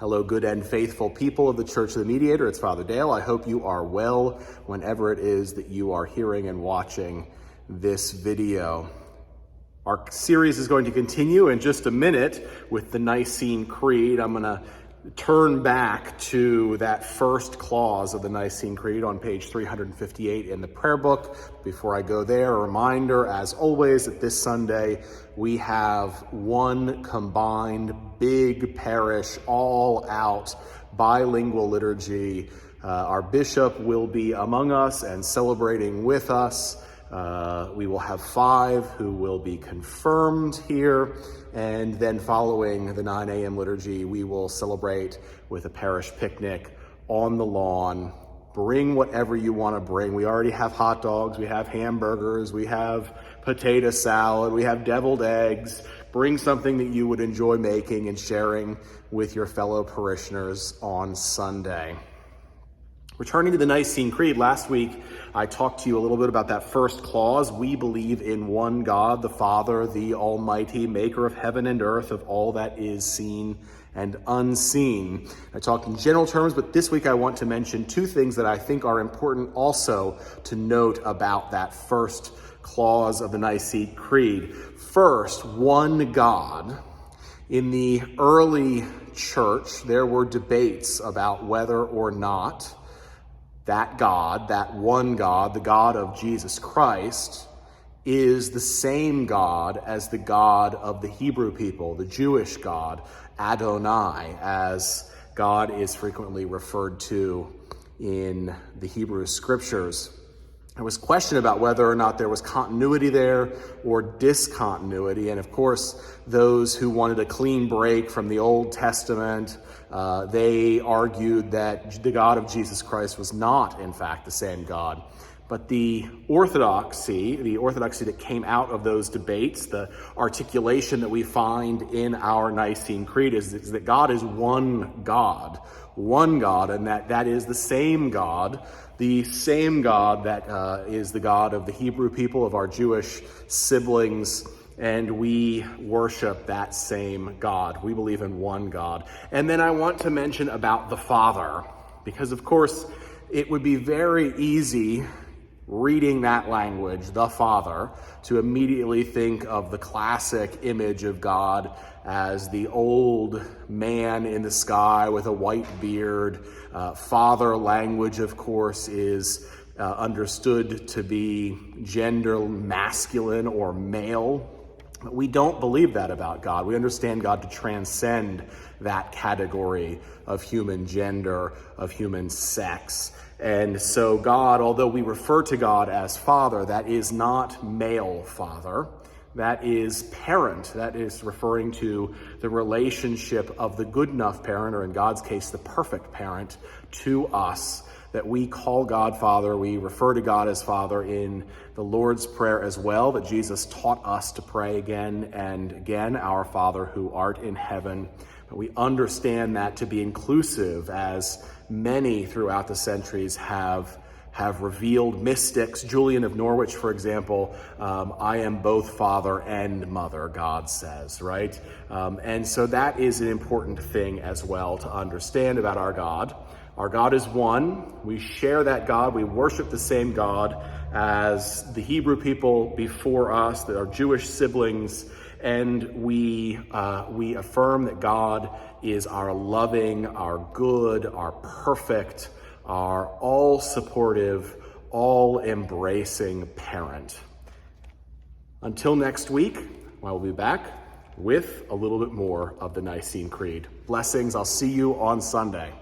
Hello, good and faithful people of the Church of the Mediator. It's Father Dale. I hope you are well whenever it is that you are hearing and watching this video. Our series is going to continue in just a minute with the Nicene Creed. I'm going to turn back to that first clause of the Nicene Creed on page 358 in the prayer book. Before I go there, a reminder, as always, that this Sunday we have one combined big parish, all-out bilingual liturgy. Our bishop will be among us and celebrating with us. We will have 5 who will be confirmed here, and then following the 9 a.m. liturgy, we will celebrate with a parish picnic on the lawn. Bring whatever you want to bring. We already have hot dogs, we have hamburgers, we have potato salad, we have deviled eggs. Bring something that you would enjoy making and sharing with your fellow parishioners on Sunday. Returning to the Nicene Creed, last week I talked to you a little bit about that first clause. We believe in one God, the Father, the Almighty, maker of heaven and earth, of all that is seen and unseen. I talked in general terms, but this week I want to mention 2 things that I think are important also to note about that first clause of the Nicene Creed. First, one God. In the early church, there were debates about whether or not that God, that one God, the God of Jesus Christ, is the same God as the God of the Hebrew people, the Jewish God, Adonai, as God is frequently referred to in the Hebrew scriptures. There was question about whether or not there was continuity there or discontinuity. And of course, those who wanted a clean break from the Old Testament, they argued that the God of Jesus Christ was not, in fact, the same God. But the orthodoxy that came out of those debates, the articulation that we find in our Nicene Creed is that God is one God, and that is the same God that is the God of the Hebrew people, of our Jewish siblings, and we worship that same God. We believe in one God. And then I want to mention about the Father, because of course it would be very easy reading that language, the Father, to immediately think of the classic image of God as the old man in the sky with a white beard. Father language, of course, is understood to be gender masculine or male. But we don't believe that about God. We understand God to transcend that category of human gender, of human sex. And so God, although we refer to God as Father, that is not male Father. That is parent. That is referring to the relationship of the good enough parent, or in God's case, the perfect parent, to us, that we call God Father. We refer to God as Father in the Lord's Prayer as well, that Jesus taught us to pray again and again, Our Father who art in heaven. But we understand that to be inclusive, as many throughout the centuries have revealed mystics. Julian of Norwich, for example, I am both father and mother, God says, right? And so that is an important thing as well to understand about our God. Our God is one. We share that God. We worship the same God as the Hebrew people before us, that are Jewish siblings, and we affirm that God is our loving, our good, our perfect, our all-supportive, all-embracing parent. Until next week, we'll be back with a little bit more of the Nicene Creed. Blessings. I'll see you on Sunday.